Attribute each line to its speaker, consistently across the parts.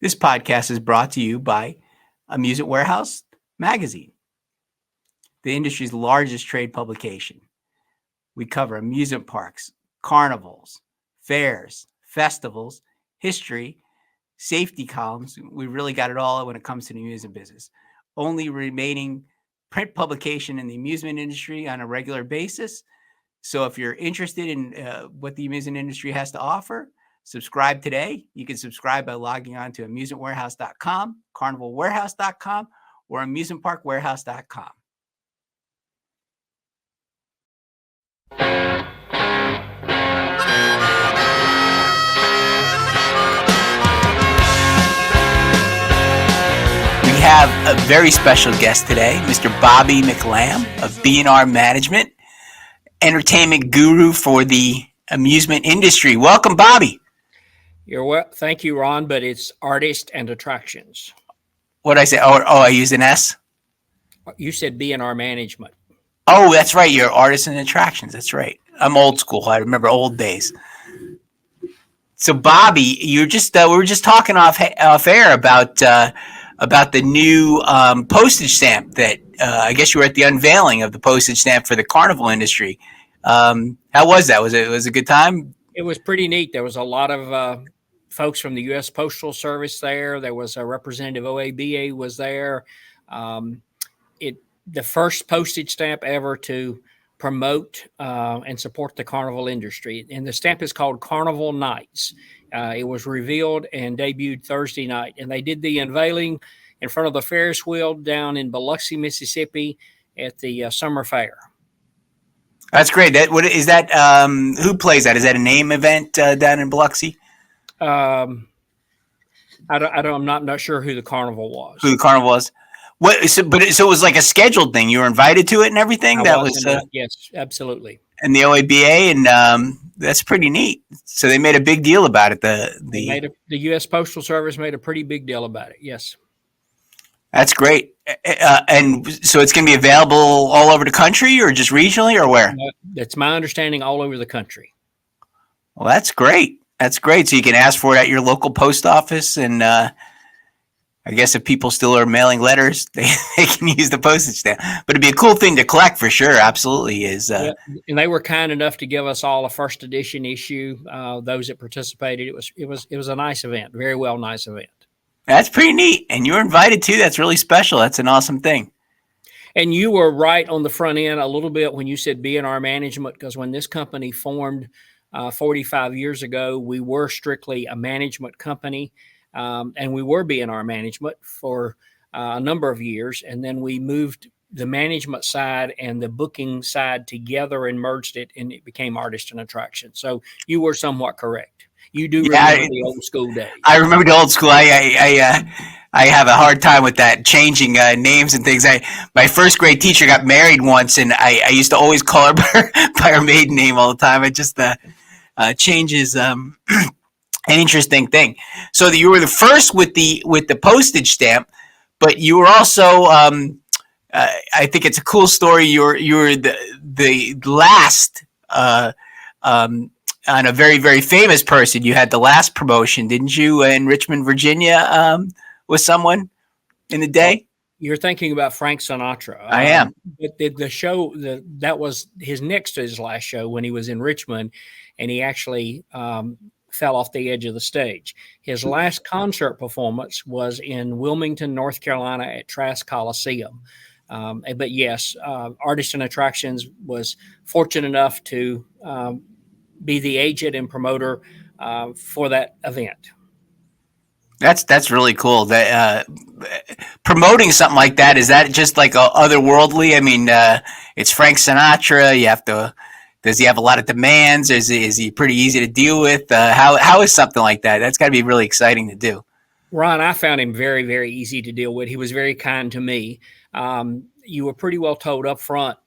Speaker 1: This podcast is brought to you by Amusement Warehouse Magazine, the industry's largest trade publication. We cover amusement parks, carnivals, fairs, festivals, history, safety columns. We really got it all when it comes to the amusement business. Only remaining print publication in the amusement industry on a regular basis. So if you're interested in what the amusement industry has to offer, subscribe today. You can subscribe by logging on to amusementwarehouse.com, carnivalwarehouse.com, or amusementparkwarehouse.com. We have a very special guest today, Mr. Bobby McLamb of B&R Management, entertainment guru for the amusement industry. Welcome, Bobby.
Speaker 2: Thank you, Ron, but it's artist and attractions.
Speaker 1: What did I say? I used an S?
Speaker 2: You said B&R Management.
Speaker 1: Oh, that's right. You're artist and attractions. That's right. I'm old school. I remember old days. So, Bobby, we were just talking off air about the new postage stamp that I guess you were at the unveiling of the postage stamp for the carnival industry. How was that? Was it a good time?
Speaker 2: It was pretty neat. There was a lot of folks from the U.S. Postal Service there. There was a representative OABA was there. The first postage stamp ever to promote and support the carnival industry. And the stamp is called Carnival Nights. It was revealed and debuted Thursday night. And they did the unveiling in front of the Ferris wheel down in Biloxi, Mississippi at the summer fair.
Speaker 1: That's great. What is that? Who plays that? Is that a name event down in Biloxi?
Speaker 2: I'm not sure who the carnival was.
Speaker 1: Who the carnival was? What? So it was like a scheduled thing. You were invited to it and everything.
Speaker 2: Yes, absolutely.
Speaker 1: And the OABA, and that's pretty neat. So they made a big deal about it.
Speaker 2: The U.S. Postal Service made a pretty big deal about it. Yes.
Speaker 1: That's great. And so it's going to be available all over the country or just regionally or where?
Speaker 2: That's my understanding, all over the country.
Speaker 1: Well, that's great. That's great. So you can ask for it at your local post office. And I guess if people still are mailing letters, they can use the postage stamp. But it'd be a cool thing to collect for sure. Absolutely is.
Speaker 2: And they were kind enough to give us all a first edition issue. Those that participated, it was a nice event, very well nice event.
Speaker 1: That's pretty neat. And you were invited too. That's really special. That's an awesome thing.
Speaker 2: And you were right on the front end a little bit when you said B&R Management, because when this company formed 45 years ago, we were strictly a management company. And we were B&R Management for a number of years. And then we moved the management side and the booking side together and merged it, and it became Artist and Attraction. So you were somewhat correct. You do remember the old school days. I
Speaker 1: remember the old school. I have a hard time with that, changing names and things. My first grade teacher got married once, and I used to always call her by her maiden name all the time. It just changes an interesting thing. So that you were the first with the postage stamp, but you were also I think it's a cool story. You were the last on a very, very famous person. You had the last promotion, didn't you, in Richmond, Virginia, with someone in the day?
Speaker 2: You're thinking about Frank Sinatra.
Speaker 1: I am.
Speaker 2: The show, that was his next to his last show when he was in Richmond, and he actually fell off the edge of the stage. His last concert performance was in Wilmington, North Carolina at Trask Coliseum. But yes, Artists and Attractions was fortunate enough to be the agent and promoter for that event.
Speaker 1: That's really cool. That promoting something like that, is that just like otherworldly? I mean, it's Frank Sinatra. Does he have a lot of demands? Is he pretty easy to deal with? How is something like that? That's got to be really exciting to do.
Speaker 2: Ron, I found him very, very easy to deal with. He was very kind to me. You were pretty well told up front,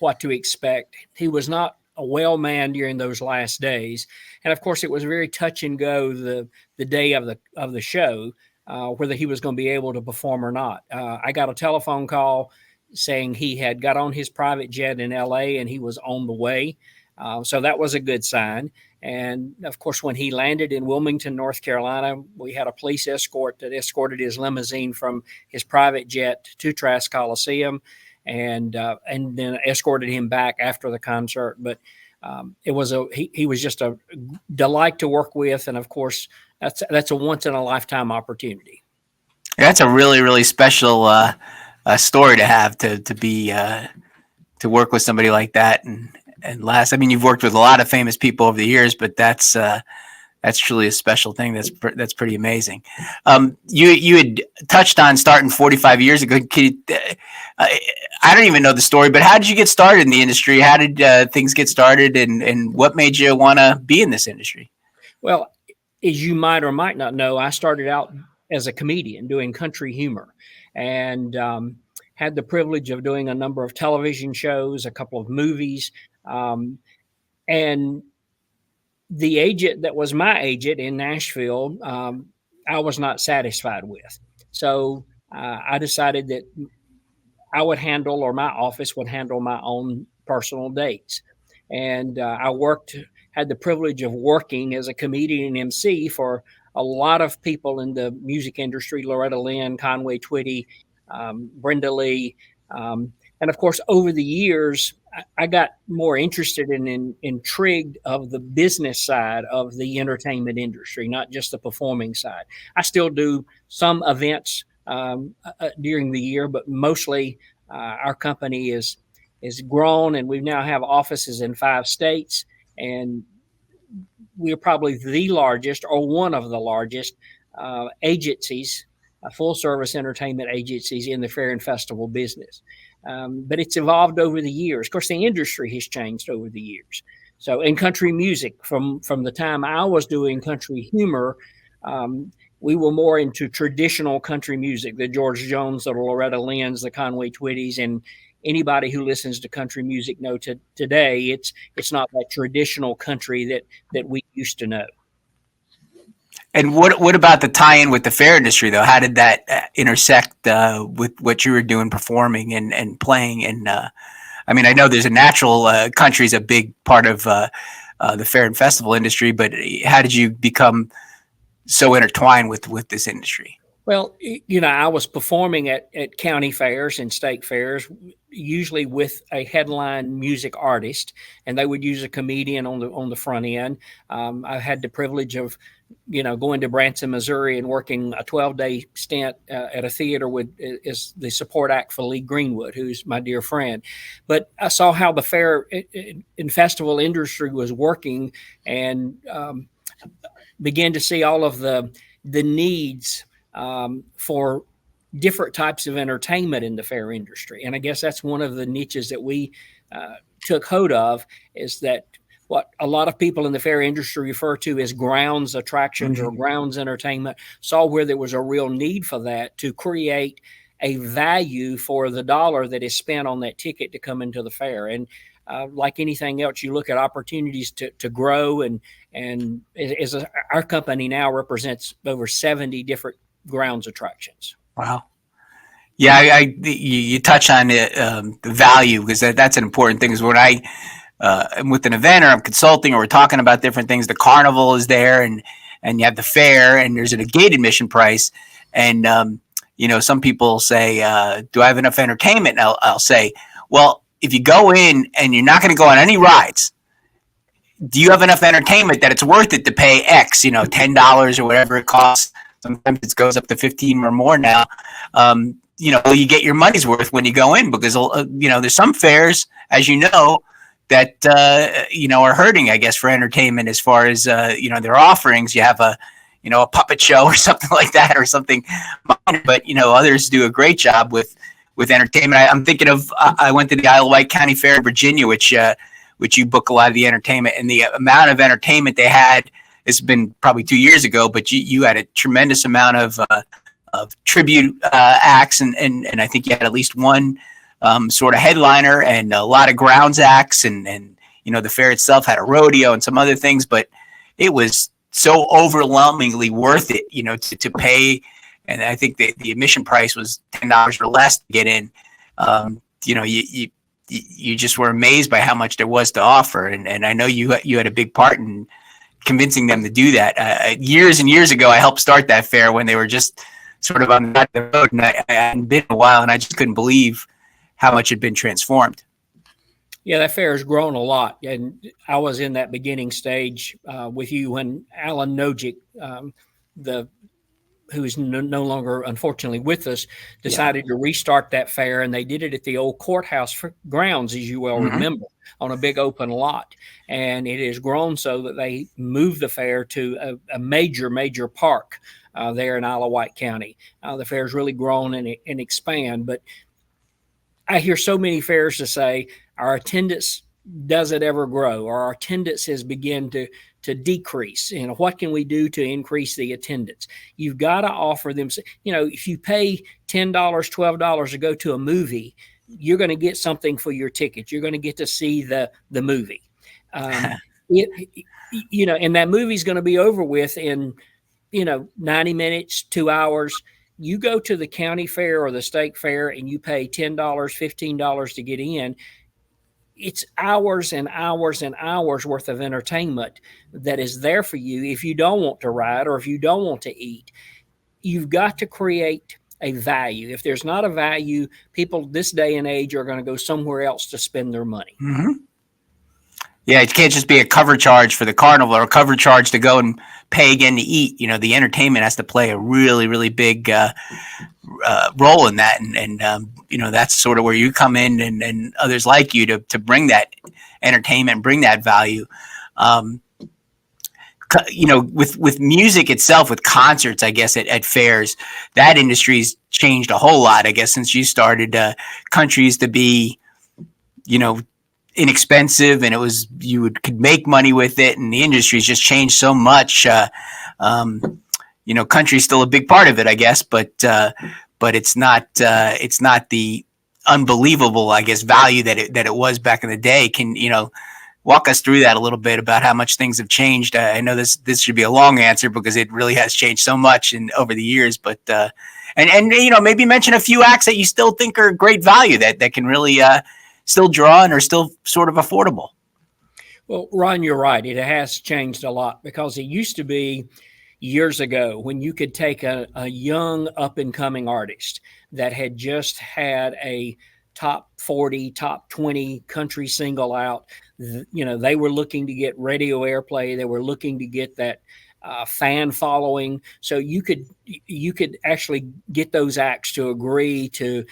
Speaker 2: what to expect. He was not a well man during those last days. And of course, it was very touch and go the day of the show, whether he was going to be able to perform or not. I got a telephone call saying he had got on his private jet in LA and he was on the way. So that was a good sign. And of course, when he landed in Wilmington, North Carolina, we had a police escort that escorted his limousine from his private jet to Trask Coliseum, and then escorted him back after the concert. But he was just a delight to work with, and of course, that's a once in a lifetime opportunity.
Speaker 1: That's a really, really special story to have to be to work with somebody like that and last. I mean, you've worked with a lot of famous people over the years, but that's truly a special thing. That's pretty amazing. You had touched on starting 45 years ago. I don't even know the story, but how did you get started in the industry? How did things get started, and what made you want to be in this industry?
Speaker 2: Well, as you might or might not know, I started out as a comedian doing country humor, and had the privilege of doing a number of television shows, a couple of movies, and the agent that was my agent in Nashville, I was not satisfied with. So I decided that I would handle, or my office would handle, my own personal dates. And had the privilege of working as a comedian and MC for a lot of people in the music industry: Loretta Lynn, Conway Twitty, Brenda Lee. And of course, over the years, I got more interested and intrigued of the business side of the entertainment industry, not just the performing side. I still do some events during the year, but mostly our company is grown, and we now have offices in 5 states, and we're probably the largest, or one of the largest agencies, full service entertainment agencies in the fair and festival business. But it's evolved over the years. Of course, the industry has changed over the years. So in country music, from the time I was doing country humor, we were more into traditional country music, the George Jones, the Loretta Lynn's, the Conway Twitties, and anybody who listens to country music know today, it's not that traditional country that we used to know.
Speaker 1: And what about the tie-in with the fair industry, though? How did that intersect with what you were doing, performing and playing? And I mean, I know there's a natural country is a big part of the fair and festival industry, but how did you become so intertwined with this industry?
Speaker 2: Well, I was performing at county fairs and state fairs, usually with a headline music artist, and they would use a comedian on the front end. I had the privilege of, going to Branson, Missouri, and working a 12-day stint at a theater as the support act for Lee Greenwood, who's my dear friend. But I saw how the fair and festival industry was working, and began to see all of the needs for different types of entertainment in the fair industry. And I guess that's one of the niches that we took hold of, is that what a lot of people in the fair industry refer to as grounds attractions or grounds entertainment, saw where there was a real need for that, to create a value for the dollar that is spent on that ticket to come into the fair. And like anything else, you look at opportunities to grow, and our company now represents over 70 different grounds attractions.
Speaker 1: Wow. Yeah, you touch on the value, because that's an important thing. Is when I'm with an event, or I'm consulting, or we're talking about different things, the carnival is there, and you have the fair, and there's a gate admission price. And, some people say, do I have enough entertainment? And I'll say, well, if you go in and you're not going to go on any rides, do you have enough entertainment that it's worth it to pay X, $10 or whatever it costs? Sometimes it goes up to 15 or more now. You get your money's worth when you go in, because, there's some fairs, as you know, that, are hurting, I guess, for entertainment as far as, their offerings. You have a puppet show or something like that, or something minor, but, others do a great job with entertainment. I'm thinking of, I went to the Isle of Wight County Fair in Virginia, which you book a lot of the entertainment, and the amount of entertainment they had, it's been probably 2 years ago, but you had a tremendous amount of tribute acts, and I think you had at least one sort of headliner, and a lot of grounds acts, and the fair itself had a rodeo and some other things, but it was so overwhelmingly worth it, to pay. And I think the admission price was $10 or less to get in. You just were amazed by how much there was to offer, and I know you had a big part in convincing them to do that. Years and years ago, I helped start that fair when they were just sort of on the road, and I hadn't been in a while, and I just couldn't believe how much had been transformed.
Speaker 2: Yeah, that fair has grown a lot, and I was in that beginning stage with you when Alan Nojic, who is no longer, unfortunately, with us, decided to restart that fair, and they did it at the old courthouse grounds, as you well remember, on a big open lot. And it has grown so that they moved the fair to a major park there in Isle of Wight County. The fair has really grown and expand, but I hear so many fairs to say our attendance doesn't ever grow, or our attendance has begun to decrease. What can we do to increase the attendance? You've got to offer them, if you pay $10, $12 to go to a movie, you're going to get something for your ticket. You're going to get to see the movie. And that movie's going to be over with in, 90 minutes, 2 hours. You go to the county fair or the state fair and you pay $10, $15 to get in. It's hours and hours and hours worth of entertainment that is there for you. If you don't want to ride or if you don't want to eat, you've got to create a value. If there's not a value, people this day and age are going to go somewhere else to spend their money.
Speaker 1: Mm-hmm. Yeah, it can't just be a cover charge for the carnival or a cover charge to go and pay again to eat. The entertainment has to play a really, really big role in that. And that's sort of where you come in and others like you to bring that entertainment, bring that value. With music itself, with concerts, I guess at fairs, that industry's changed a whole lot, I guess, since you started. Country used to be, inexpensive, and could make money with it, and the industry's just changed so much. Country's still a big part of it, I guess, but it's not the unbelievable, I guess, value that it was back in the day. Can walk us through that a little bit about how much things have changed? I know this should be a long answer because it really has changed so much over the years, but and maybe mention a few acts that you still think are great value that can really still draw and are still sort of affordable.
Speaker 2: Well, Ron, you're right. It has changed a lot because it used to be years ago when you could take a young up-and-coming artist that had just had a top 40, top 20 country single out. They were looking to get radio airplay. They were looking to get that fan following. So you could actually get those acts to agree to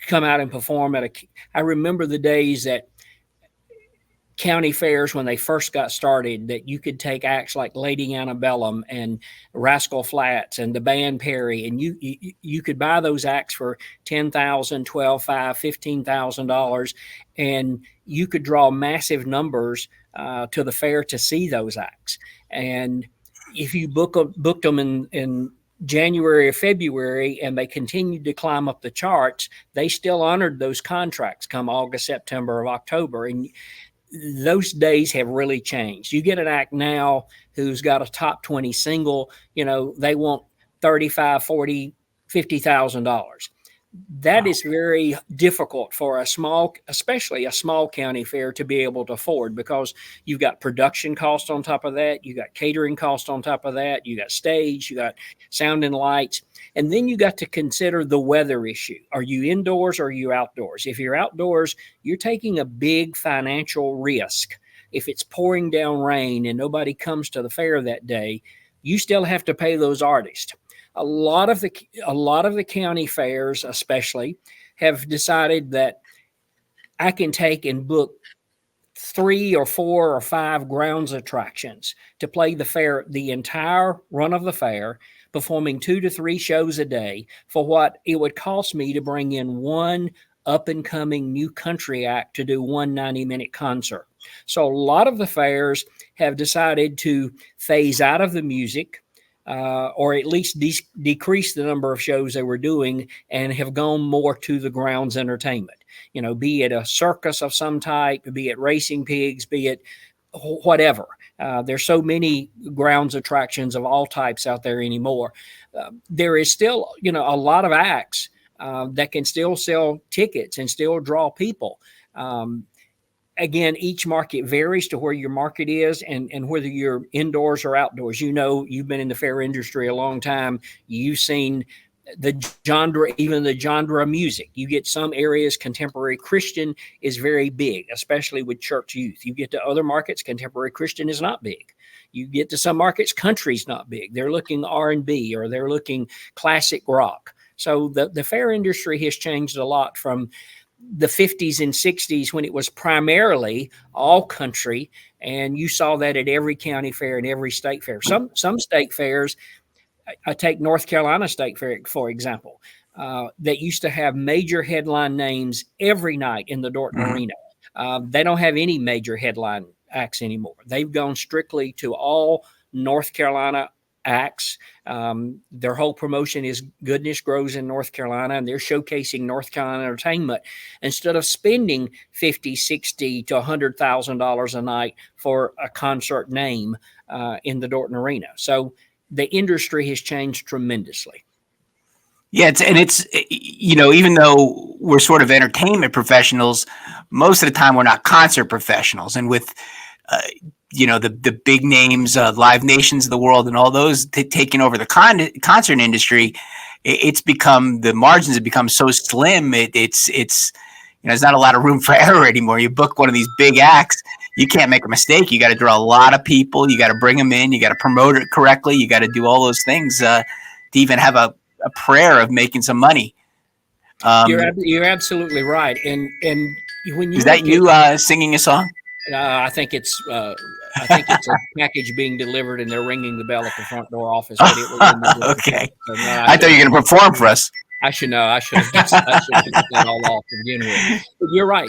Speaker 2: come out and perform I remember the days that county fairs when they first got started, that you could take acts like Lady Antebellum and Rascal Flatts and the Band Perry, and you could buy those acts for $10,000, $12,500, $15,000, and you could draw massive numbers to the fair to see those acts. And if you booked them in January or February and they continued to climb up the charts, they still honored those contracts come August, September, or October. And those days have really changed. You get an act now who's got a top 20 single, they want $35,000, $40,000, $50,000. That is very difficult for especially a small county fair to be able to afford, because you've got production costs on top of that. You got catering costs on top of that. You got stage, you got sound and lights. And then you got to consider the weather issue. Are you indoors or are you outdoors? If you're outdoors, you're taking a big financial risk. If it's pouring down rain and nobody comes to the fair that day, you still have to pay those artists. A lot of the county fairs, especially, have decided that I can take and book 3 or 4 or 5 grounds attractions to play the fair, the entire run of the fair, performing 2 to 3 shows a day for what it would cost me to bring in one up-and-coming new country act to do one 90-minute concert. So a lot of the fairs have decided to phase out of the music, or at least decrease the number of shows they were doing, and have gone more to the grounds entertainment. Be it a circus of some type, be it racing pigs, be it whatever. There's so many grounds attractions of all types out there anymore. There is still, a lot of acts that can still sell tickets and still draw people. again, each market varies to where your market is and whether you're indoors or outdoors. You've been in the fair industry a long time. You've seen the genre, even the genre of music. You get some areas, contemporary Christian is very big, especially with church youth. You get to other markets, contemporary Christian is not big. You get to some markets, country's not big. They're looking R&B or they're looking classic rock. So the fair industry has changed a lot from the 50s and 60s when it was primarily all country, and you saw that at every county fair and every state fair. Some state fairs, I take North Carolina State Fair, for example, that used to have major headline names every night in the Dorton Arena. They don't have any major headline acts anymore. They've gone strictly to all North Carolina acts. Their whole promotion is goodness grows in North Carolina, and they're showcasing North Carolina entertainment instead of spending $50, $60 to $100,000 a night for a concert name in the Dorton Arena. So the industry has changed tremendously.
Speaker 1: Yeah, it's even though we're sort of entertainment professionals, most of the time we're not concert professionals. And with the big names, Live Nations of the world, and all those taking over the concert industry, the margins have become so slim. There's not a lot of room for error anymore. You book one of these big acts, you can't make a mistake. You got to draw a lot of people. You got to bring them in. You got to promote it correctly. You got to do all those things to even have a prayer of making some money.
Speaker 2: You're absolutely right. And when you
Speaker 1: is that you singing a song?
Speaker 2: I think it's a package being delivered, and they're ringing the bell at the front door office. But it was
Speaker 1: okay. So, no, I thought you were going to perform for us.
Speaker 2: I should know. I should have that all off to begin with. But you're right.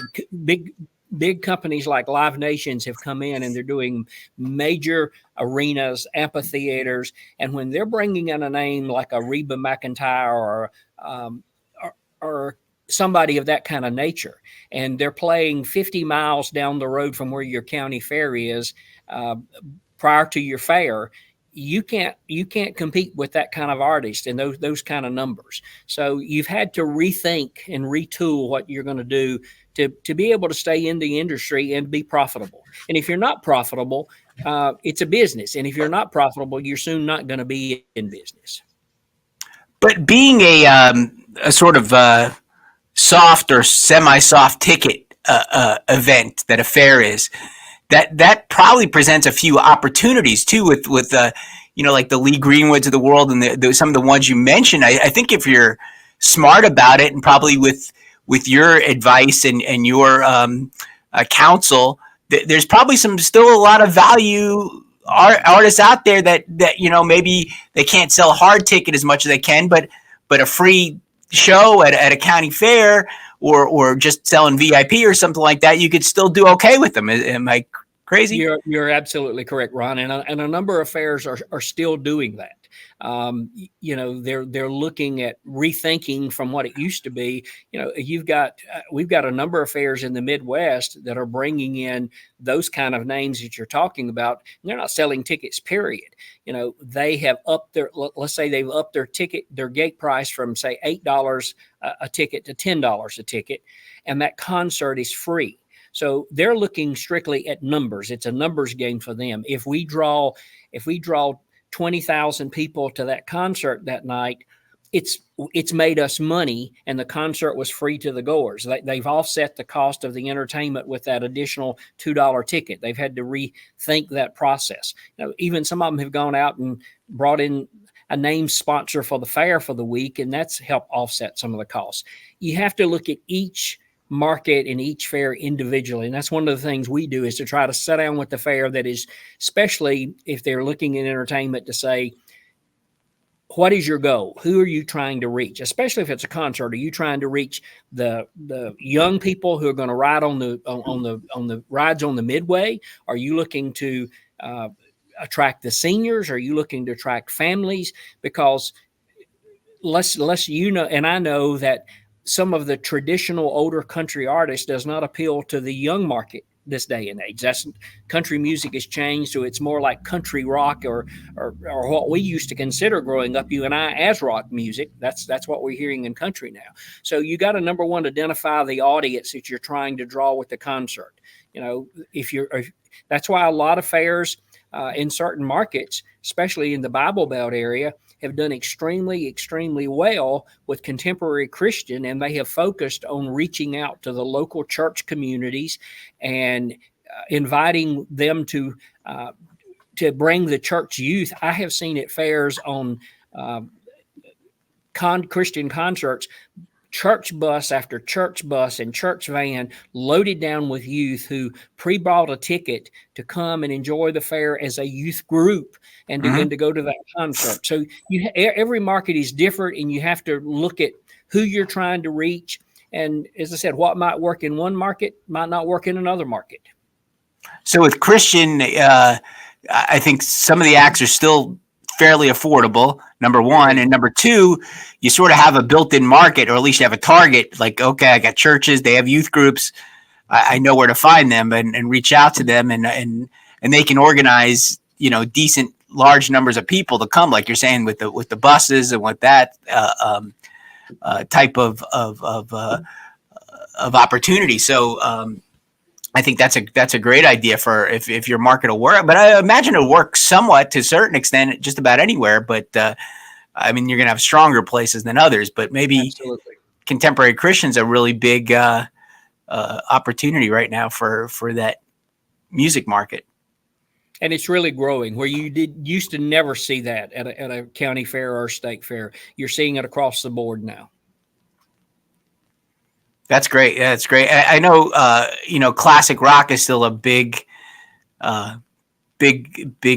Speaker 2: Big companies like Live Nations have come in, and they're doing major arenas, amphitheaters. And when they're bringing in a name like a Reba McEntire or somebody of that kind of nature, and they're playing 50 miles down the road from where your county fair is prior to your fair, you can't compete with that kind of artist and those kind of numbers. So you've had to rethink and retool what you're going to do to be able to stay in the industry and be profitable. And if you're not profitable, it's a business. And if you're not profitable, you're soon not going to be in business.
Speaker 1: But being a sort of soft or semi-soft ticket event that a fair is, that probably presents a few opportunities too with like the Lee Greenwoods of the world and some of the ones you mentioned. I think if you're smart about it, and probably with your advice and your counsel, there's probably still a lot of value artists out there that maybe they can't sell a hard ticket as much as they can, but a free show at a county fair or just selling VIP or something like that, you could still do okay with them. Am I crazy?
Speaker 2: You're absolutely correct, Ron. And a number of fairs are still doing that. They're looking at rethinking from what it used to be. We've got a number of fairs in the Midwest that are bringing in those kind of names that you're talking about. And they're not selling tickets, period. They have upped let's say they've upped their gate price from say $8 a ticket to $10 a ticket. And that concert is free. So they're looking strictly at numbers. It's a numbers game for them. If we draw 20,000 people to that concert that night, it's made us money, and the concert was free to the goers. They've offset the cost of the entertainment with that additional $2 ticket. They've had to rethink that process. Even some of them have gone out and brought in a name sponsor for the fair for the week, and that's helped offset some of the costs. You have to look at each market and each fair individually. And that's one of the things we do, is to try to sit down with the fair that is, especially if they're looking at entertainment, to say, what is your goal? Who are you trying to reach? Especially if it's a concert, are you trying to reach the young people who are going to ride on the rides on the Midway? Are you looking to attract the seniors? Are you looking to attract families? Because and I know that some of the traditional older country artists does not appeal to the young market this day and age. Country music has changed, so it's more like country rock or what we used to consider growing up, you and I, as rock music. That's what we're hearing in country now. So you got to, number one, identify the audience that you're trying to draw with the concert. That's why a lot of fairs in certain markets, especially in the Bible Belt area, have done extremely, extremely well with contemporary Christian, and they have focused on reaching out to the local church communities and inviting them to bring the church youth. I have seen at fairs on Christian concerts, church bus after church bus and church van loaded down with youth who pre-bought a ticket to come and enjoy the fair as a youth group and to go to that concert. So every market is different, and you have to look at who you're trying to reach. And as I said, what might work in one market might not work in another market.
Speaker 1: So with Christian, I think some of the acts are still fairly affordable, number one. And number two, you sort of have a built-in market, or at least you have a target. Like, okay, I got churches, they have youth groups. I know where to find them and reach out to them, and they can organize, decent large numbers of people to come, like you're saying, with the buses and with that type of opportunity. So I think that's a great idea for if your market will work. But I imagine it'll work somewhat to a certain extent, just about anywhere. But I mean, you're going to have stronger places than others. But maybe
Speaker 2: Absolutely.
Speaker 1: Contemporary Christian's a really big opportunity right now for that music market.
Speaker 2: And it's really growing, where you used to never see that at a county fair or a state fair. You're seeing it across the board now.
Speaker 1: That's great. Yeah, that's great. I know, classic rock is still a big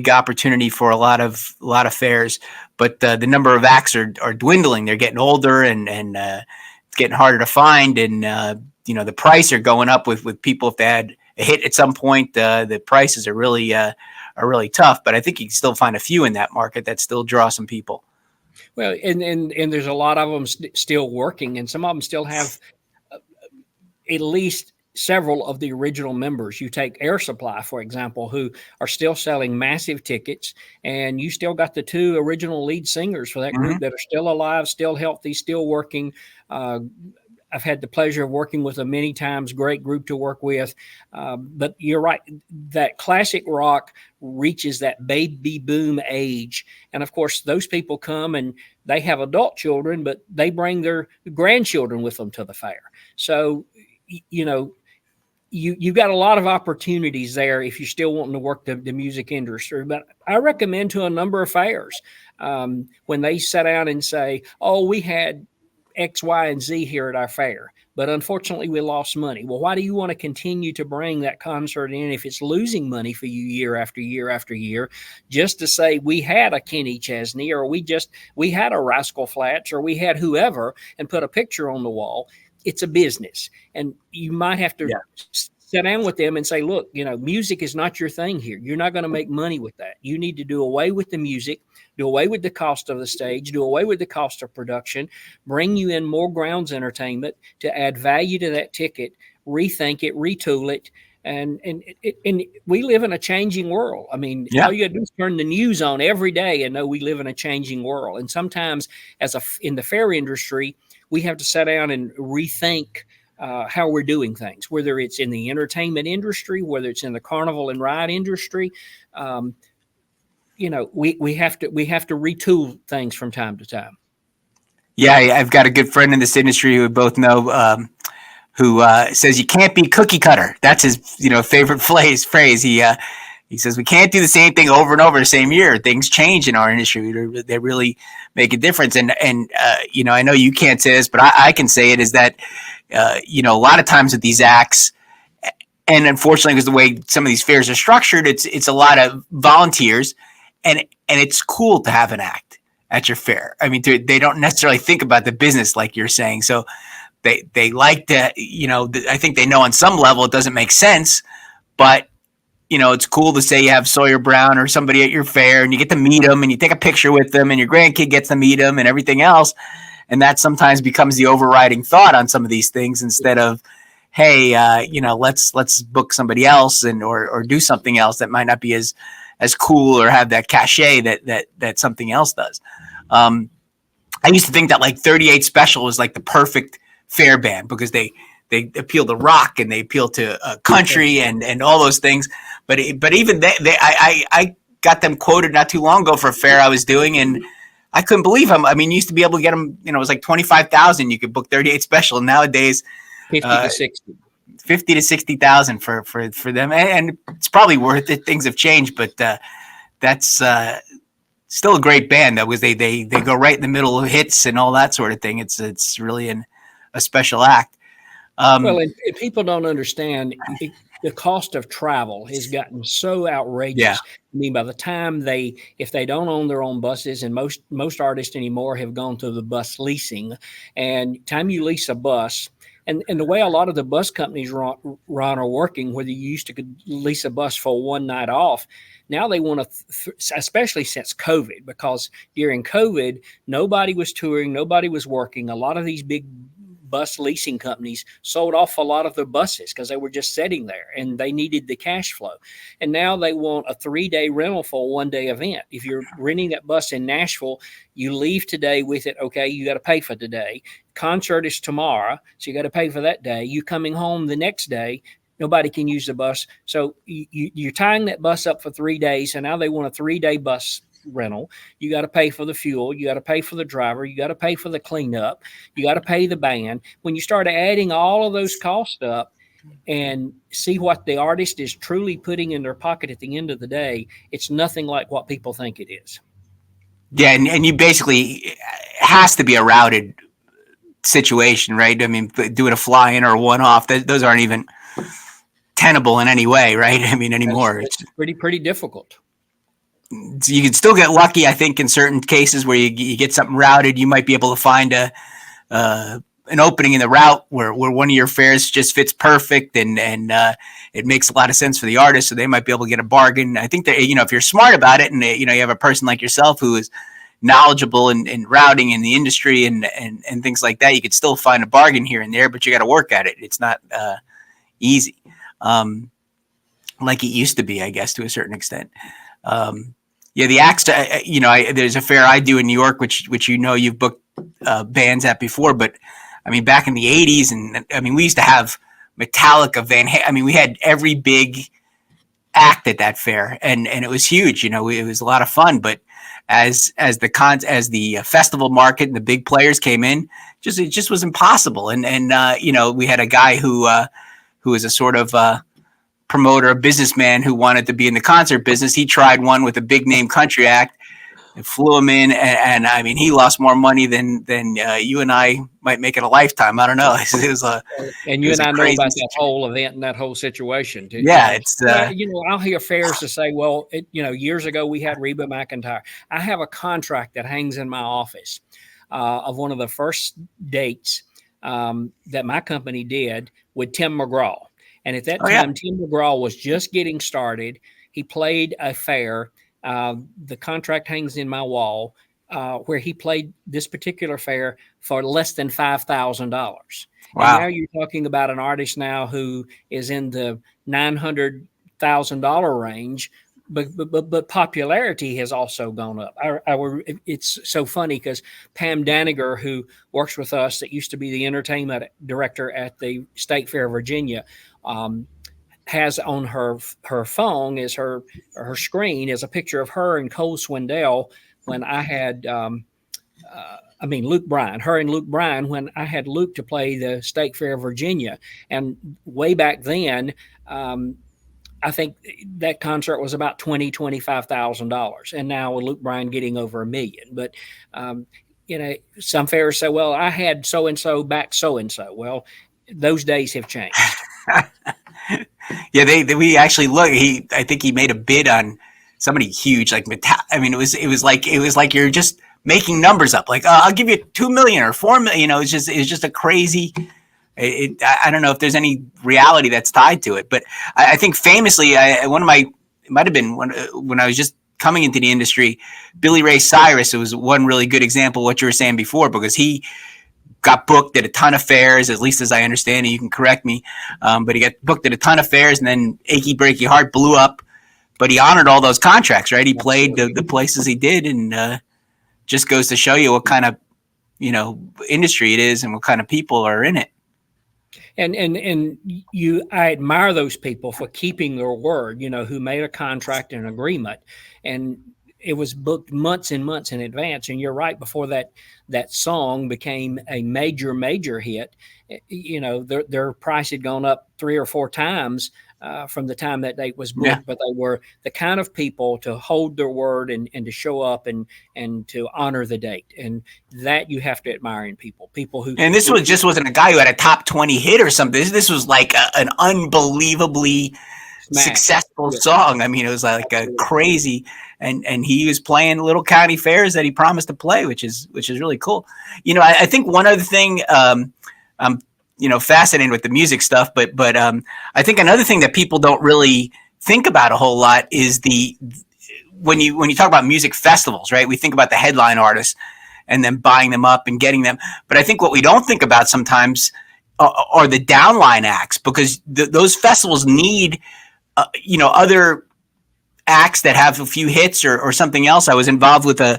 Speaker 1: opportunity for a lot of fairs, but the number of acts are dwindling. They're getting older, and it's getting harder to find. And the price are going up with people. If they had a hit at some point, the prices are really tough. But I think you can still find a few in that market that still draw some people.
Speaker 2: Well, and there's a lot of them still working, and some of them still have at least several of the original members. You take Air Supply, for example, who are still selling massive tickets, and you still got the two original lead singers for that group that are still alive, still healthy, still working. I've had the pleasure of working with them many times. Great group to work with. But you're right, that classic rock reaches that baby boom age. And of course, those people come and they have adult children, but they bring their grandchildren with them to the fair. So, you've got a lot of opportunities there if you're still wanting to work the music industry. But I recommend to a number of fairs when they sit down and say, oh, we had X, Y, and Z here at our fair, but unfortunately we lost money. Well, why do you want to continue to bring that concert in if it's losing money for you year after year after year, just to say we had a Kenny Chesney, or we had a Rascal Flatts, or we had whoever, and put a picture on the wall? It's a business, and you might have to sit down with them and say, look, music is not your thing here. You're not going to make money with that. You need to do away with the music, do away with the cost of the stage, do away with the cost of production, bring you in more grounds entertainment to add value to that ticket, rethink it, retool it. And we live in a changing world. I mean, all you got to do is turn the news on every day and know we live in a changing world. And sometimes in the fair industry, we have to sit down and rethink how we're doing things, whether it's in the entertainment industry, whether it's in the carnival and ride industry. We have to retool things from time to time.
Speaker 1: Yeah, I've got a good friend in this industry who we both know who says you can't be cookie cutter. That's his favorite phrase. He says we can't do the same thing over and over the same year. Things change in our industry. They really make a difference. And I know you can't say this, but I can say it, is that a lot of times with these acts, and unfortunately, because the way some of these fairs are structured, it's a lot of volunteers, and it's cool to have an act at your fair. I mean, they don't necessarily think about the business like you're saying. So they like to, I think they know on some level it doesn't make sense, but it's cool to say you have Sawyer Brown or somebody at your fair, and you get to meet them, and you take a picture with them, and your grandkid gets to meet them, and everything else. And that sometimes becomes the overriding thought on some of these things, instead of, hey, let's book somebody else or do something else that might not be as cool or have that cachet that something else does. I used to think that like 38 Special was like the perfect fair band, because they they appeal to rock and they appeal to country and all those things. But even I got them quoted not too long ago for a fair I was doing, and I couldn't believe them. I mean, you used to be able to get them, it was like 25,000. You could book 38 special. And nowadays,
Speaker 2: 50 to 60.
Speaker 1: 50 to 60,000 for them. And it's probably worth it. Things have changed, but that's still a great band. That was they go right in the middle of hits and all that sort of thing. It's really a special act.
Speaker 2: Well, and people don't understand the cost of travel has gotten so outrageous.
Speaker 1: Yeah.
Speaker 2: I mean, by the time if they don't own their own buses, and most artists anymore have gone to the bus leasing, and time you lease a bus, and the way a lot of the bus companies run are working, where you used to lease a bus for one night off, now they want to, especially since COVID, because during COVID, nobody was touring, nobody was working. A lot of these big bus leasing companies sold off a lot of their buses because they were just sitting there and they needed the cash flow. And now they want a 3-day rental for a 1-day event. If you're renting that bus in Nashville, you leave today with it. Okay, you got to pay for today. Concert is tomorrow, so you got to pay for that day. You coming home the next day, nobody can use the bus. So you're tying that bus up for 3 days, and now they want a 3-day bus rental. You got to pay for the fuel. You got to pay for the driver. You got to pay for the cleanup. You got to pay the band. When you start adding all of those costs up and see what the artist is truly putting in their pocket at the end of the day, it's nothing like what people think it is.
Speaker 1: Yeah, and you basically, it has to be a routed situation, right? I mean, doing a fly-in or a one-off, those aren't even tenable in any way, right? I mean, anymore.
Speaker 2: It's pretty difficult.
Speaker 1: You can still get lucky, I think, in certain cases where you get something routed. You might be able to find an opening in the route where one of your fares just fits perfect and it makes a lot of sense for the artist, so they might be able to get a bargain. I think that, if you're smart about it and you have a person like yourself who is knowledgeable in routing in the industry and things like that, you could still find a bargain here and there, but you got to work at it. It's not easy like it used to be, I guess, to a certain extent. The acts, there's a fair I do in New York, which you've booked bands at before, but I mean, back in the 80s, and I mean, we used to have Metallica, Van Halen. I mean, we had every big act at that fair, and it was huge. It was a lot of fun. But as the festival market and the big players came in, it just was impossible. And we had a guy who was a sort of promoter, a businessman who wanted to be in the concert business. He tried one with a big name country act and flew him in. And I mean, he lost more money than you and I might make in a lifetime. I don't know.
Speaker 2: And you and I know about that whole event and that whole situation too.
Speaker 1: Yeah. It's,
Speaker 2: I'll hear fairs to say, well, years ago we had Reba McEntire. I have a contract that hangs in my office of one of the first dates that my company did with Tim McGraw. And at that time, Tim McGraw was just getting started. He played a fair. The contract hangs in my wall where he played this particular fair for less than $5,000. Wow. And now you're talking about an artist now who is in the $900,000 range, but popularity has also gone up. It's so funny because Pam Daniger, who works with us, that used to be the entertainment director at the State Fair of Virginia, has on her phone as her screen is a picture of her and Cole Swindell when I had Luke Bryan, her and Luke Bryan, when I had Luke to play the State Fair of Virginia. And way back then, I think that concert was about $25,000, and now with Luke Bryan getting over $1 million. But some fairs say, well, I had so and so back so and so. Well, those days have changed.
Speaker 1: Yeah, we actually look. I think he made a bid on somebody huge, like Metallica. I mean, it was like you're just making numbers up. Like, I'll give you $2 million or $4 million. It's just a crazy. I don't know if there's any reality that's tied to it, but I think famously, it might have been when I was just coming into the industry, Billy Ray Cyrus. It was one really good example of what you were saying before, because he got booked at a ton of fairs, at least as I understand it. You can correct me, but he got booked at a ton of fairs, and then Achy Breaky Heart blew up. But he honored all those contracts, right? He played the places he did, and just goes to show you what kind of industry it is and what kind of people are in it.
Speaker 2: And I admire those people for keeping their word, who made a contract and an agreement, and it was booked months and months in advance. And you're right, before that song became a major hit, their price had gone up 3 or 4 times from the time that date was
Speaker 1: Yeah.
Speaker 2: booked. But they were the kind of people to hold their word and to show up and to honor the date, and that you have to admire in people who.
Speaker 1: And this wasn't a guy who had a top 20 hit or something. This was like an unbelievably successful song. I mean, it was like a crazy, and he was playing little county fairs that he promised to play, which is really cool. I think one other thing, I'm fascinated with the music stuff, but I think another thing that people don't really think about a whole lot is when you talk about music festivals, right? We think about the headline artists and then buying them up and getting them. But I think what we don't think about sometimes are the downline acts, because those festivals need, other acts that have a few hits or something else. I was involved with a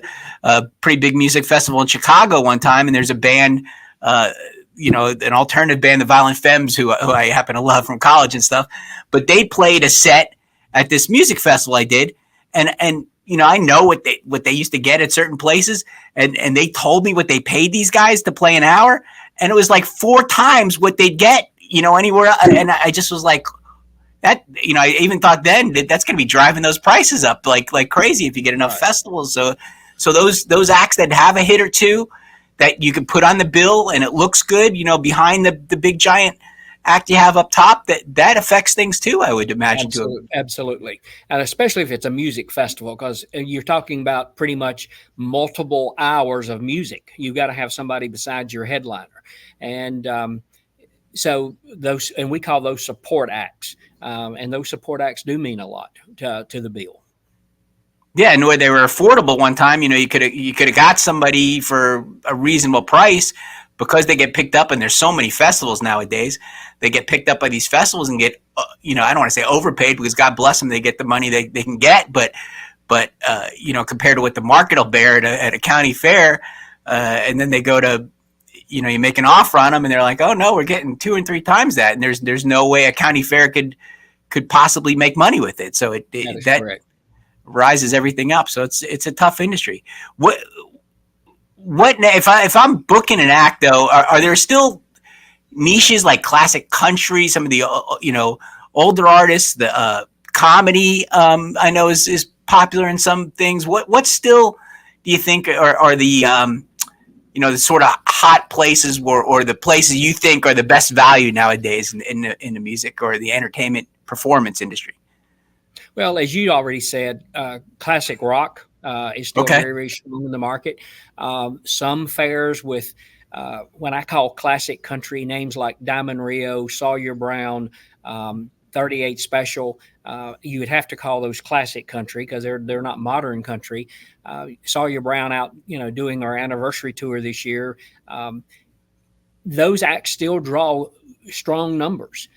Speaker 1: pretty big music festival in Chicago one time, and there's a band, an alternative band, the Violent Femmes, who I happen to love from college and stuff. But they played a set at this music festival I did, and I know what they used to get at certain places, and they told me what they paid these guys to play an hour, and it was like 4 times what they'd get, anywhere. And I just was like, that, I even thought then that's going to be driving those prices up like crazy if you get enough festivals. So those acts that have a hit or two that you can put on the bill and it looks good, behind the big giant act you have up top, that affects things too, I would imagine.
Speaker 2: Absolutely. And especially if it's a music festival, because you're talking about pretty much multiple hours of music. You've got to have somebody besides your headliner. And so we call those support acts. And those support acts do mean a lot to the bill.
Speaker 1: Yeah, and where they were affordable one time, you could have got somebody for a reasonable price, because they get picked up, and there's so many festivals nowadays. They get picked up by these festivals and get, I don't want to say overpaid, because God bless them, they get the money they can get, but compared to what the market will bear at a county fair, and then they go to, you make an offer on them, and they're like, oh no, we're getting 2 and 3 times that, and there's no way a county fair could possibly make money with it. So that correct. Rises everything up. So it's a tough industry. What if I'm booking an act though? Are there still niches like classic country, some of the older artists, the comedy? I know is popular in some things. What still do you think are the the sort of hot places or the places you think are the best value nowadays in the music or the entertainment performance industry?
Speaker 2: Well, as you already said, classic rock is still very, very strong in the market. Some fairs with what I call classic country, names like Diamond Rio, Sawyer Brown, 38 Special. You would have to call those classic country, because they're not modern country. Sawyer Brown out, doing our anniversary tour this year. Those acts still draw strong numbers.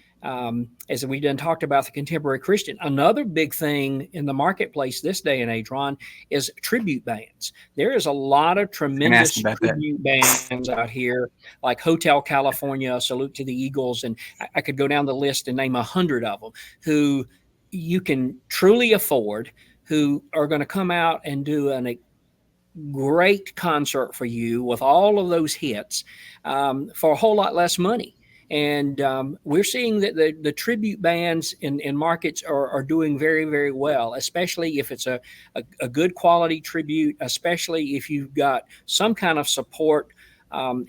Speaker 2: As we done talked about the contemporary Christian, another big thing in the marketplace this day and age, Ron, is tribute bands. There is a lot of tremendous tribute bands out here, like Hotel California, Salute to the Eagles, and I could go down the list and name 100 of them who you can truly afford, who are going to come out and do a great concert for you with all of those hits for a whole lot less money. And we're seeing that the tribute bands in markets are doing very, very well, especially if it's a good quality tribute, especially if you've got some kind of support,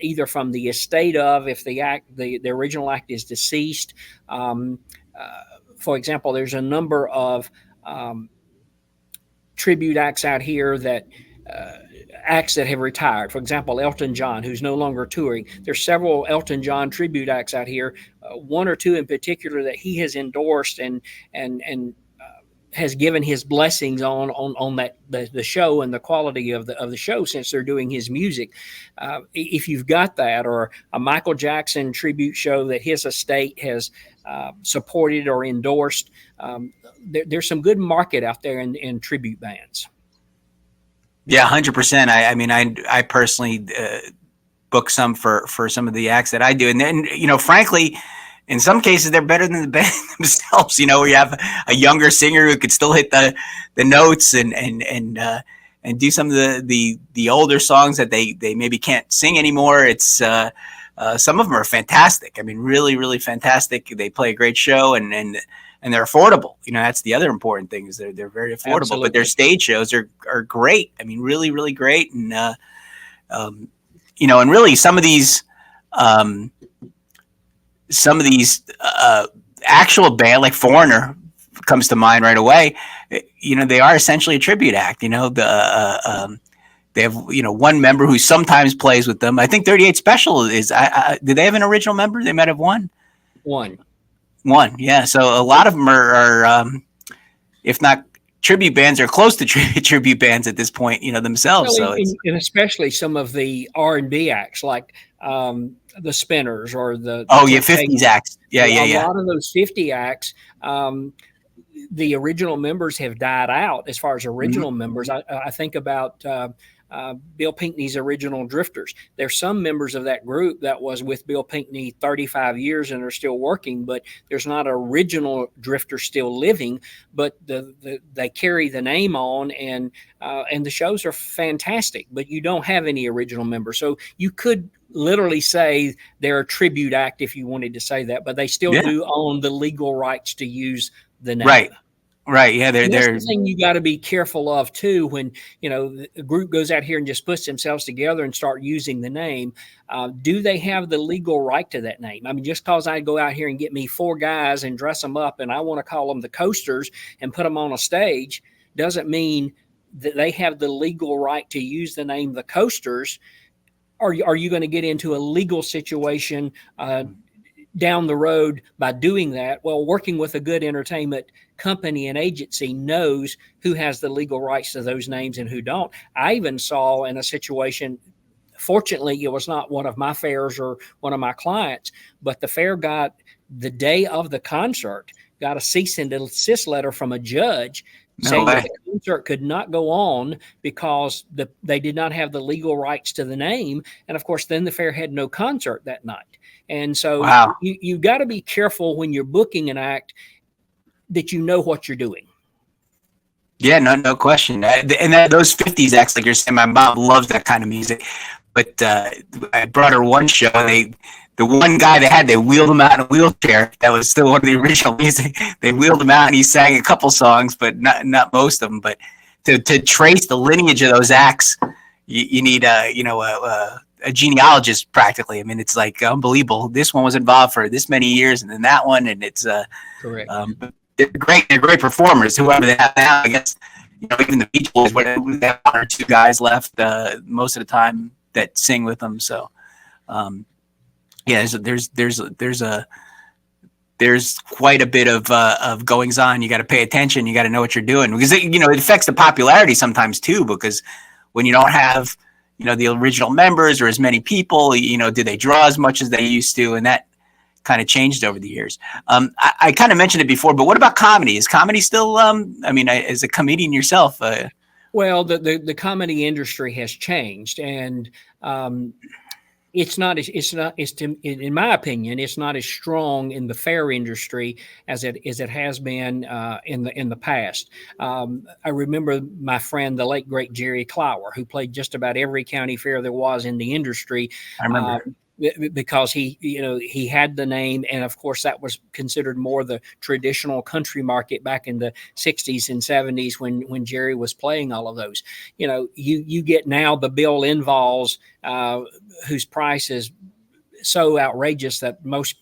Speaker 2: either from the estate of, if the original act is deceased. For example, there's a number of tribute acts out here that acts that have retired. For example, Elton John, who's no longer touring. There's several Elton John tribute acts out here, 1 or 2 in particular that he has endorsed and has given his blessings on that the show and the quality of the show, since they're doing his music. If you've got that, or a Michael Jackson tribute show that his estate has supported or endorsed, there's some good market out there in tribute bands.
Speaker 1: Yeah, 100%. I mean, I personally book some for some of the acts that I do. And then, frankly, in some cases, they're better than the band themselves. Where you have a younger singer who could still hit the notes and do some of the older songs that they maybe can't sing anymore. It's some of them are fantastic. I mean, really, really fantastic. They play a great show and they're affordable. That's the other important thing is they're very affordable. Absolutely. But their stage shows are great. I mean, really, really great. And and really some of these actual band like Foreigner comes to mind right away. They are essentially a tribute act. They have one member who sometimes plays with them. I think 38 Special is. Do they have an original member? They might have one.
Speaker 2: One,
Speaker 1: yeah. So a lot of them are if not tribute bands, are close to tribute bands at this point. Themselves.
Speaker 2: Well,
Speaker 1: so
Speaker 2: and especially some of the R&B acts like the Spinners or the
Speaker 1: 50s acts. Yeah.
Speaker 2: A lot of those 50 acts. The original members have died out as far as original members. I think about Bill Pinkney's original Drifters. There's some members of that group that was with Bill Pinkney 35 years and are still working, but there's not an original Drifter still living, but they carry the name on and the shows are fantastic, but you don't have any original members. So you could literally say they're a tribute act if you wanted to say that, but they still do own the legal rights to use the name.
Speaker 1: Right. Yeah.
Speaker 2: That's the thing you got to be careful of too. When, the group goes out here and just puts themselves together and start using the name, do they have the legal right to that name? I mean, just cause I go out here and get me 4 guys and dress them up and I want to call them the Coasters and put them on a stage doesn't mean that they have the legal right to use the name the Coasters. Are you going to get into a legal situation down the road by doing that? Well, working with a good entertainment company and agency knows who has the legal rights to those names and who don't. I even saw in a situation, fortunately, it was not one of my fairs or one of my clients, but the fair got, the day of the concert, got a cease and desist letter from a judge saying that the concert could not go on because they did not have the legal rights to the name. And of course, then the fair had no concert that night. And so you got to be careful when you're booking an act that you know what you're doing.
Speaker 1: Yeah, no question. And those 50s acts, like you're saying, my mom loves that kind of music. But I brought her one show. The one guy they wheeled him out in a wheelchair. That was still one of the original music. They wheeled him out and he sang a couple songs, but not most of them. But to trace the lineage of those acts, you need a genealogist practically. I mean, it's like unbelievable. This one was involved for this many years, and then that one, and it's
Speaker 2: correct.
Speaker 1: They're great performers. Whoever they have now, I guess, even the Beach Boys, they have 1 or 2 guys left most of the time that sing with them. So, there's quite a bit of goings on. You got to pay attention. You got to know what you're doing because it affects the popularity sometimes too. Because when you don't have the original members or as many people, do they draw as much as they used to, and that kind of changed over the years. I kind of mentioned it before, but what about comedy? Is comedy still? As a comedian yourself.
Speaker 2: Well, the comedy industry has changed, and in my opinion, it's not as strong in the fair industry as it has been in the past. I remember my friend, the late great Jerry Clower, who played just about every county fair there was in the industry.
Speaker 1: I remember.
Speaker 2: Because he had the name, and of course that was considered more the traditional country market back in the 60s and 70s when Jerry was playing all of those. You get now the Bill Invalls, whose price is so outrageous that most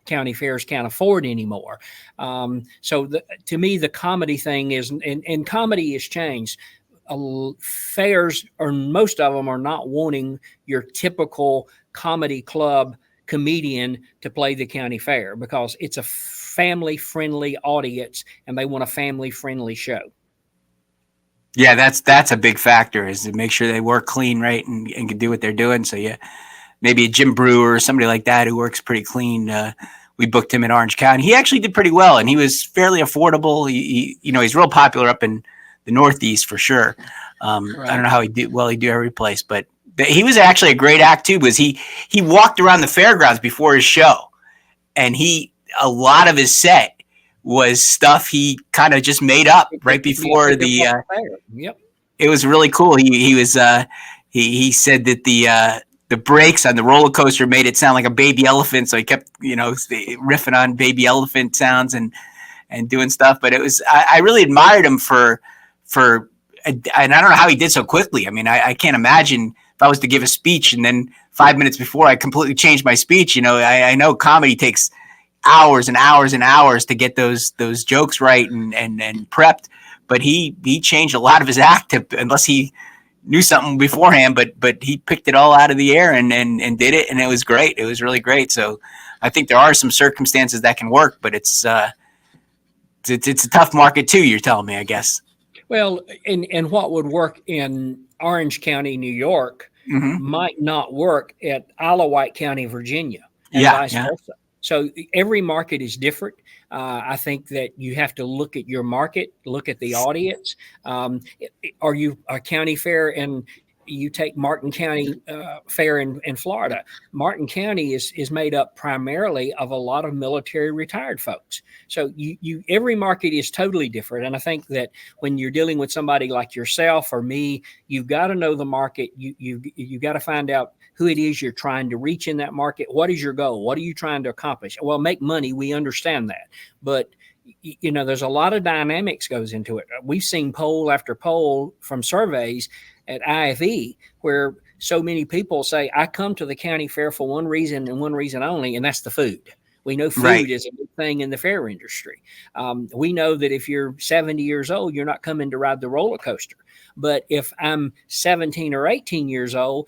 Speaker 2: county fairs can't afford anymore. To me, the comedy thing is, and comedy has changed. Fairs, or most of them, are not wanting your typical comedy club comedian to play the county fair because it's a family-friendly audience and they want a family-friendly show.
Speaker 1: Yeah, that's a big factor, is to make sure they work clean, right, and can do what they're doing. So yeah, maybe a Jim Brewer or somebody like that who works pretty clean. We booked him in Orange County. He actually did pretty well, and he was fairly affordable. He's real popular up in the Northeast for sure. Right. I don't know how he do every place, but He was actually a great act too, because he walked around the fairgrounds before his show, and a lot of his set was stuff he kind of just made up right before the.
Speaker 2: Yep.
Speaker 1: It was really cool. He said that the brakes on the roller coaster made it sound like a baby elephant, so he kept riffing on baby elephant sounds and doing stuff. But it was I really admired him for and I don't know how he did so quickly. I mean, I can't imagine if I was to give a speech and then 5 minutes before I completely changed my speech. I know comedy takes hours and hours and hours to get those jokes right and prepped, but he changed a lot of his act unless he knew something beforehand, but he picked it all out of the air and did it, and it was great. It was really great. So I think there are some circumstances that can work, but it's a tough market too. You're telling me, I guess.
Speaker 2: Well, and what would work in Orange County, New York, might not work at Isle of Wight County, Virginia, and vice versa. So every market is different. I think that you have to look at your market, look at the audience. Are you a county fair and you take Martin County Fair in Florida? Martin County is made up primarily of a lot of military retired folks. So every market is totally different. And I think that when you're dealing with somebody like yourself or me, you've got to know the market. You got to find out who it is you're trying to reach in that market. What is your goal? What are you trying to accomplish? Well, make money. We understand that. But there's a lot of dynamics goes into it. We've seen poll after poll from surveys at IFE where so many people say, I come to the county fair for one reason and one reason only, and that's the food. We know food is a big thing in the fair industry. We know that if you're 70 years old, you're not coming to ride the roller coaster. But if I'm 17 or 18 years old,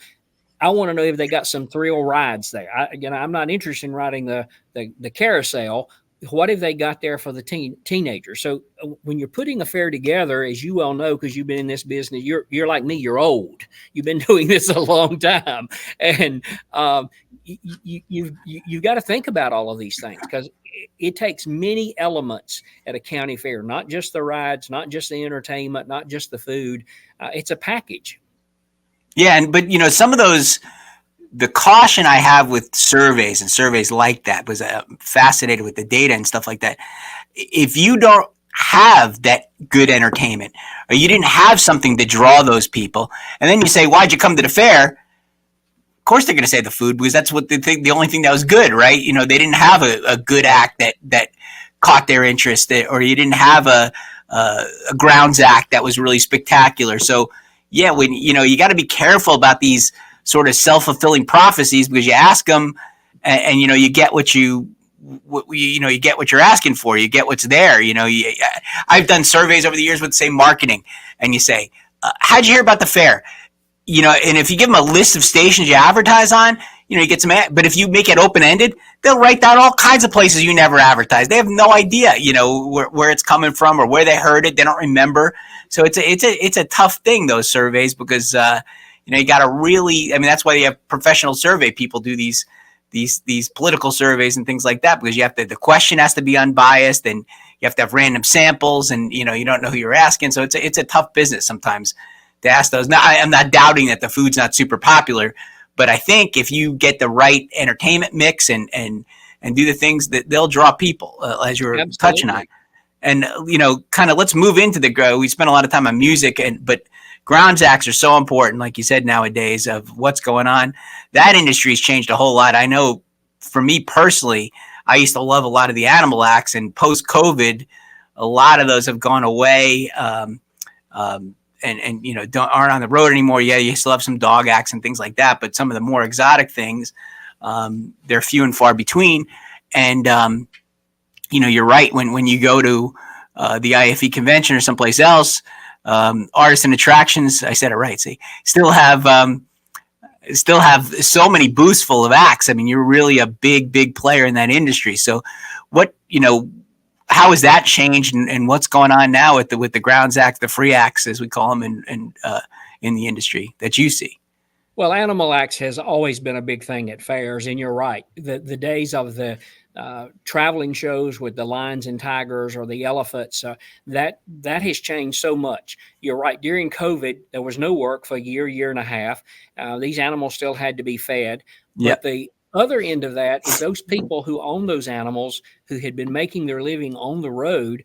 Speaker 2: I want to know if they got some thrill rides there. I'm not interested in riding the carousel. What have they got there for the teenagers? So when you're putting a fair together, as you well know, because you've been in this business, you're like me, you're old. You've been doing this a long time. And you've got to think about all of these things because it takes many elements at a county fair, not just the rides, not just the entertainment, not just the food. It's a package.
Speaker 1: Yeah, but some of those, the caution I have with surveys and surveys like that, was fascinated with the data and stuff like that. If you don't have that good entertainment, or you didn't have something to draw those people, and then you say, "Why'd you come to the fair?" Of course, they're going to say the food, because that's what they think. The only thing that was good, right? They didn't have a good act that caught their interest, or you didn't have a grounds act that was really spectacular. So. Yeah, when you got to be careful about these sort of self-fulfilling prophecies, because you ask them, and you get what you get what you're asking for. You get what's there. I've done surveys over the years with, say, marketing, and you say, "How'd you hear about the fair?" And if you give them a list of stations you advertise on, you get some. But if you make it open-ended, they'll write down all kinds of places you never advertised. They have no idea, where it's coming from or where they heard it. They don't remember. So it's a tough thing, those surveys, because you got to really. I mean, that's why you have professional survey people do these political surveys and things like that, because you have to. The question has to be unbiased, and you have to have random samples, and you don't know who you're asking. So it's a tough business sometimes to ask those. Now, I'm not doubting that the food's not super popular, but I think if you get the right entertainment mix and do the things, that they'll draw people, as you were touching on. And, kind of let's move into we spent a lot of time on music, but grounds acts are so important, like you said, nowadays, of what's going on. That industry's changed a whole lot. I know for me personally, I used to love a lot of the animal acts, and post-COVID, a lot of those have gone away. And aren't on the road anymore. Yeah, you still have some dog acts and things like that, but some of the more exotic things, they're few and far between. And you're right. When you go to the IFE convention or someplace else, artists and attractions, I said it right. See, still have so many booths full of acts. I mean, you're really a big player in that industry. So, how has that changed, and what's going on now with the grounds act, the free acts, as we call them, in the industry that you see?
Speaker 2: Well, Animal Acts has always been a big thing at fairs, and you're right. The days of the traveling shows with the lions and tigers or the elephants, that has changed so much. You're right. During COVID, there was no work for a year and a half. These animals still had to be fed, but
Speaker 1: Yep.
Speaker 2: the other end of that is those people who own those animals who had been making their living on the road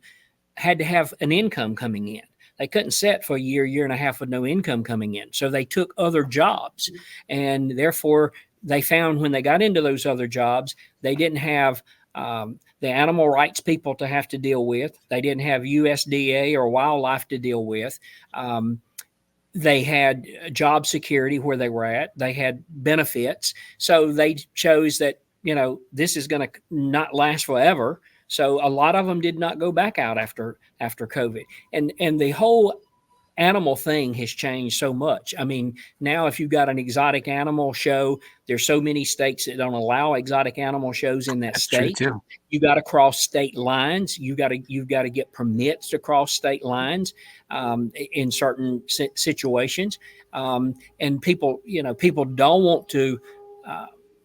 Speaker 2: had to have an income coming in. They couldn't sit for a year and a half with no income coming in. So they took other jobs. And therefore, they found when they got into those other jobs, they didn't have the animal rights people to have to deal with. They didn't have USDA or wildlife to deal with. They had job security where they were at. They had benefits. So they chose that, this is going to not last forever. So a lot of them did not go back out after COVID. And the whole animal thing has changed so much. I mean, now if you've got an exotic animal show, there's so many states that don't allow exotic animal shows in that
Speaker 1: That's
Speaker 2: state.
Speaker 1: true too.
Speaker 2: You got to cross state lines. You've got to get permits to cross state lines in certain situations. And people don't want to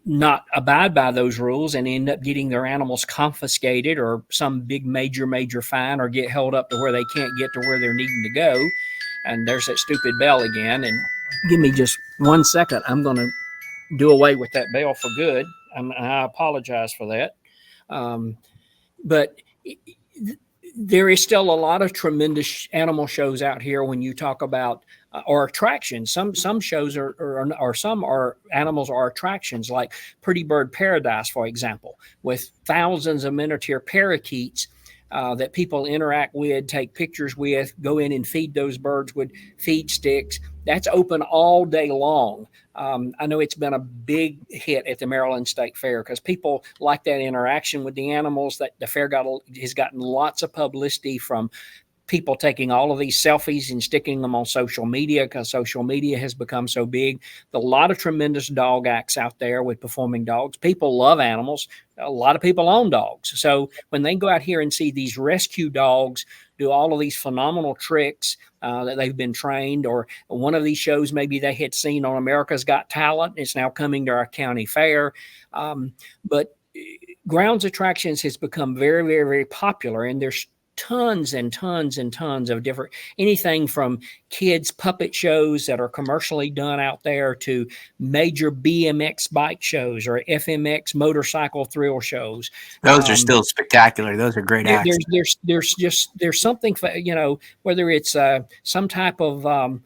Speaker 2: not abide by those rules and end up getting their animals confiscated or some big major fine or get held up to where they can't get to where they're needing to go. And there's that stupid bell again. And give me just 1 second. I'm going to do away with that bell for good. I apologize for that. But there is still a lot of tremendous animal shows out here when you talk about or attractions. Some shows or some are animals are attractions, like Pretty Bird Paradise, for example, with thousands of miniature parakeets that people interact with, take pictures with, go in and feed those birds with feed sticks. That's open all day long. I know it's been a big hit at the Maryland State Fair because people like that interaction with the animals. That the fair has gotten lots of publicity from people taking all of these selfies and sticking them on social media because social media has become so big. A lot of tremendous dog acts out there with performing dogs. People love animals. A lot of people own dogs. So when they go out here and see these rescue dogs do all of these phenomenal tricks that they've been trained, or one of these shows maybe they had seen on America's Got Talent, it's now coming to our county fair. But grounds attractions has become very, very, very popular, and there's tons and tons and tons of different, anything from kids puppet shows that are commercially done out there to major BMX bike shows or FMX motorcycle thrill shows.
Speaker 1: Those are still spectacular. Those are great acts.
Speaker 2: There's something for, whether it's some type of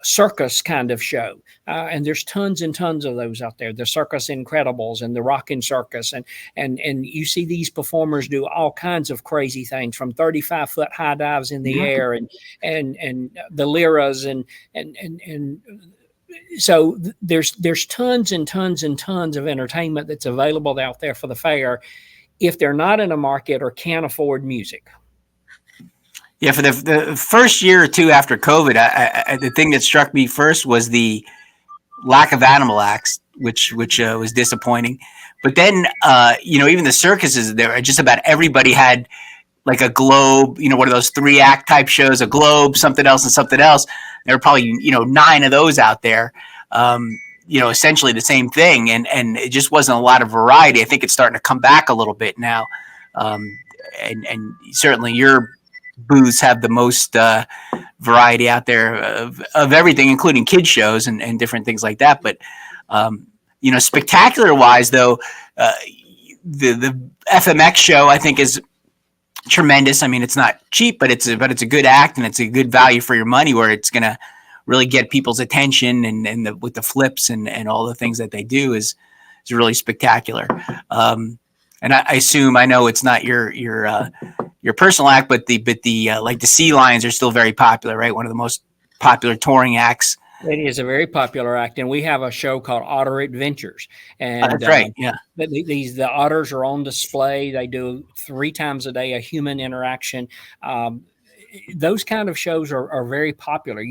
Speaker 2: circus kind of show. And there's tons and tons of those out there. The Circus Incredibles and the Rockin' Circus. And you see these performers do all kinds of crazy things, from 35-foot high dives in the air and the liras and so there's tons and tons and tons of entertainment that's available out there for the fair if they're not in a market or can't afford music.
Speaker 1: Yeah, for the first year or two after COVID, the thing that struck me first was the lack of animal acts, which was disappointing. But then, even the circuses there, just about everybody had like a globe, one of those 3-act type shows, a globe, something else, and something else. There were probably 9 of those out there. Essentially the same thing, and it just wasn't a lot of variety. I think it's starting to come back a little bit now, and certainly your booths have the most variety out there of everything, including kids shows and different things like that. But spectacular wise, though, the FMX show I think is tremendous. I mean, it's not cheap, but it's a good act and it's a good value for your money, where it's gonna really get people's attention and with the flips and all the things that they do is really spectacular. And I assume, I know it's not your personal act, but the like the Sea Lions are still very popular, right? One of the most popular touring acts.
Speaker 2: It is a very popular act, and we have a show called Otter Adventures. And
Speaker 1: that's right, yeah.
Speaker 2: The otters are on display. They do 3 times a day a human interaction. Those kind of shows are very popular.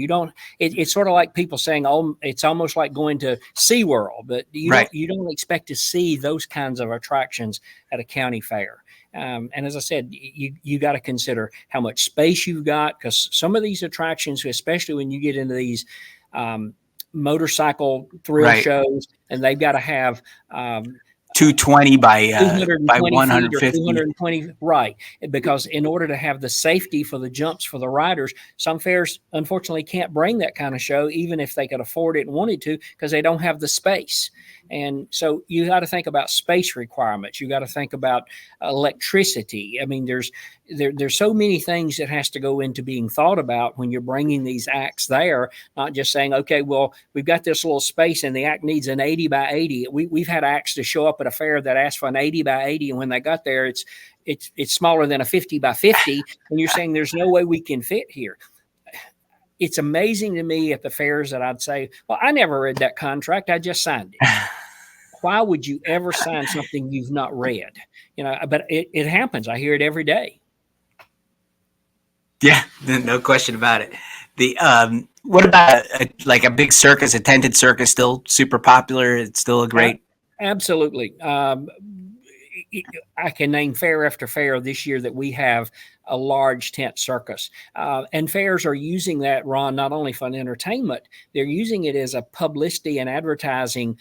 Speaker 2: It's sort of like people saying, oh, it's almost like going to SeaWorld, but you don't expect to see those kinds of attractions at a county fair. And as I said, you got to consider how much space you've got, because some of these attractions, especially when you get into these motorcycle thrill
Speaker 1: Right.
Speaker 2: shows, and they've got to have
Speaker 1: 220 by
Speaker 2: 220 feet or
Speaker 1: 150.
Speaker 2: 220, right? Because in order to have the safety for the jumps for the riders, some fairs unfortunately can't bring that kind of show, even if they could afford it and wanted to, because they don't have the space. And so you got to think about space requirements. You got to think about electricity. I mean, there's so many things that has to go into being thought about when you're bringing these acts there. Not just saying, okay, well, we've got this little space and the act needs an 80 by 80. We've had acts to show up at a fair that asked for an 80 by 80, and when they got there, it's smaller than a 50 by 50, and you're saying there's no way we can fit here. It's amazing to me at the fairs that I'd say, well, I never read that contract. I just signed it. Why would you ever sign something you've not read? But it happens. I hear it every day.
Speaker 1: Yeah, no question about it. What about like a big circus, a tented circus, still super popular? It's still a great.
Speaker 2: Absolutely. I can name fair after fair this year that we have a large tent circus. And fairs are using that, Ron, not only for entertainment, they're using it as a publicity and advertising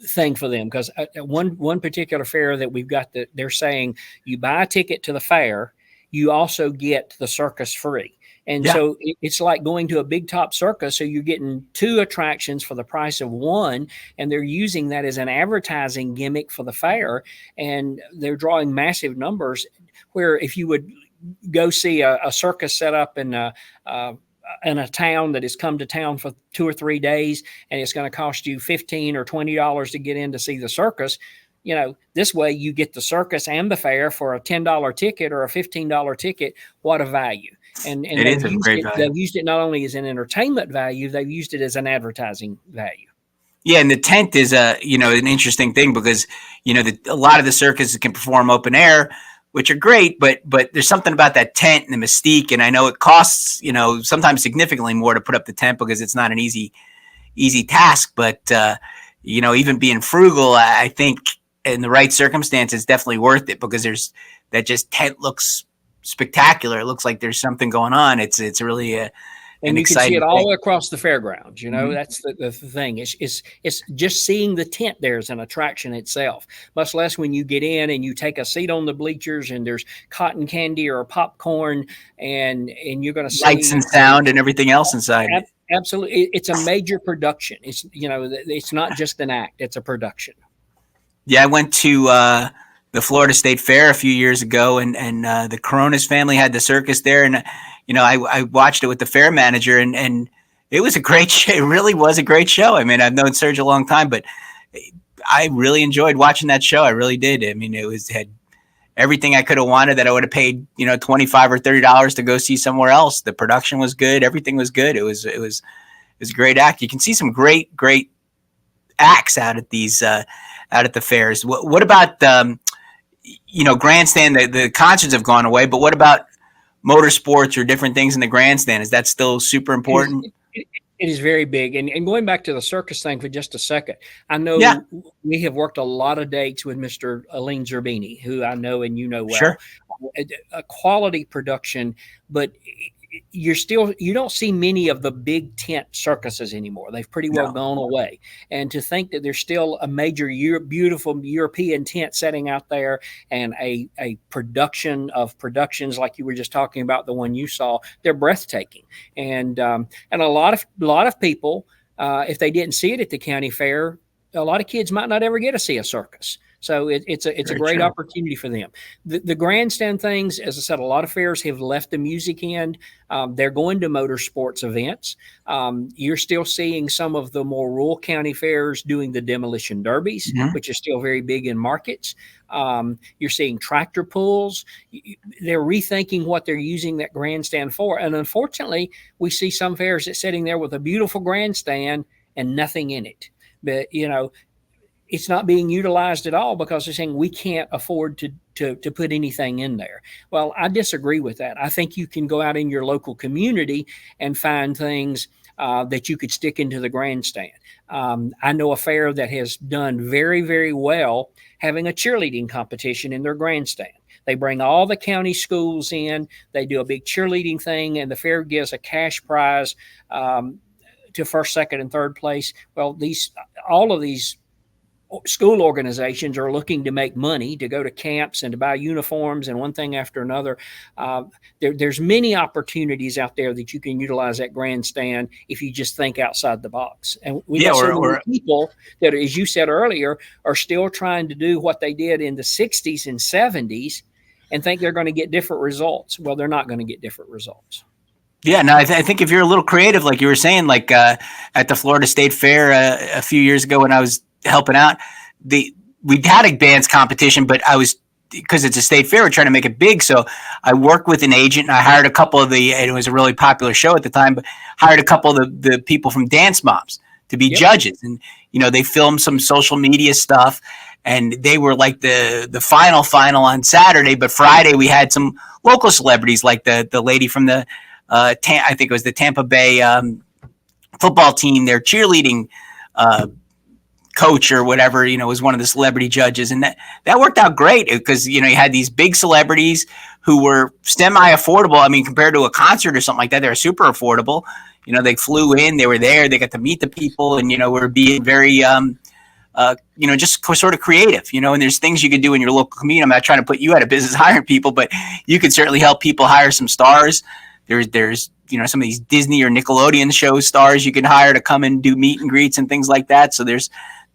Speaker 2: thing for them. Because one particular fair that we've got, that they're saying you buy a ticket to the fair, you also get the circus free. And so it's like going to a big top circus. So you're getting 2 attractions for the price of 1. And they're using that as an advertising gimmick for the fair. And they're drawing massive numbers, where if you would go see a circus set up in a town that has come to town for 2 or 3 days, and it's going to cost you $15 or $20 to get in to see the circus. This way you get the circus and the fair for a $10 ticket or a $15 ticket. What a value. And
Speaker 1: it is a great value.
Speaker 2: They've used it not only as an entertainment value, they've used it as an advertising value.
Speaker 1: Yeah, and the tent is an interesting thing, because a lot of the circuses can perform open air, which are great, but there's something about that tent and the mystique. And I know it costs sometimes significantly more to put up the tent, because it's not an easy task. But even being frugal, I think in the right circumstances, definitely worth it, because there's that just tent looks spectacular. It looks like there's something going on. It's really
Speaker 2: and you can see it all across the fairgrounds. That's the thing. It's just seeing the tent there is an attraction itself. Much less when you get in and you take a seat on the bleachers and there's cotton candy or popcorn, and you're going to see
Speaker 1: lights and sound and everything else inside.
Speaker 2: Absolutely, it's a major production. It's not just an act; it's a production.
Speaker 1: Yeah, I went to the Florida State Fair a few years ago, and the Coronas family had the circus there, and I watched it with the fair manager, and it was a great show. It really was a great show. I mean, I've known Serge a long time, but I really enjoyed watching that show. I really did. I mean, had everything I could have wanted, that I would have paid $25 or $30 to go see somewhere else. The production was good. Everything was good. It was a great act. You can see some great acts out at these out at the fairs. What about grandstand? The concerts have gone away, but what about motorsports or different things in the grandstand? Is that still super important?
Speaker 2: It is very big. And going back to the circus thing for just a second, I know we have worked a lot of dates with Mr. Aline Zerbini, who I know and well.
Speaker 1: Sure.
Speaker 2: A quality production, but you don't see many of the big tent circuses anymore. They've pretty well gone away. And to think that there's still a major beautiful European tent setting out there, and a production of productions like you were just talking about, the one you saw, they're breathtaking. And a lot of people, if they didn't see it at the county fair, a lot of kids might not ever get to see a circus. So it's a great opportunity for them. The grandstand things, as I said, a lot of fairs have left the music end. They're going to motorsports events. You're still seeing some of the more rural county fairs doing the demolition derbies, which is still very big in markets. You're seeing tractor pulls. They're rethinking what they're using that grandstand for. And unfortunately, we see some fairs that's sitting there with a beautiful grandstand and nothing in it. But, it's not being utilized at all, because they're saying we can't afford to put anything in there. Well, I disagree with that. I think you can go out in your local community and find things that you could stick into the grandstand. I know a fair that has done very, very well having a cheerleading competition in their grandstand. They bring all the county schools in. They do a big cheerleading thing, and the fair gives a cash prize to to first, second, and third place. Well, all of these school organizations are looking to make money, to go to camps and to buy uniforms and one thing after another. There's many opportunities out there that you can utilize that grandstand if you just think outside the box. And we got so many people that, as you said earlier, are still trying to do what they did in the 60s and 70s and think they're going to get different results. Well, they're not going to get different results.
Speaker 1: Yeah, no, I think if you're a little creative, like you were saying, like at the Florida State Fair a few years ago when I was helping out, we had a bands competition, but because it's a state fair, we're trying to make it big. So I worked with an agent and I hired a couple of and it was a really popular show at the time, but hired a couple of the people from Dance Moms to be judges. And, they filmed some social media stuff and they were like the final on Saturday, but Friday we had some local celebrities like the lady from the, I think it was the Tampa Bay football team, their cheerleading coach or whatever, was one of the celebrity judges. And that worked out great because, you had these big celebrities who were semi-affordable. I mean, compared to a concert or something like that, they were super affordable. They flew in, they were there, they got to meet the people and, we're being very, just sort of creative, and there's things you could do in your local community. I'm not trying to put you out of business hiring people, but you could certainly help people hire some stars. There's some of these Disney or Nickelodeon show stars you can hire to come and do meet and greets and things like that. So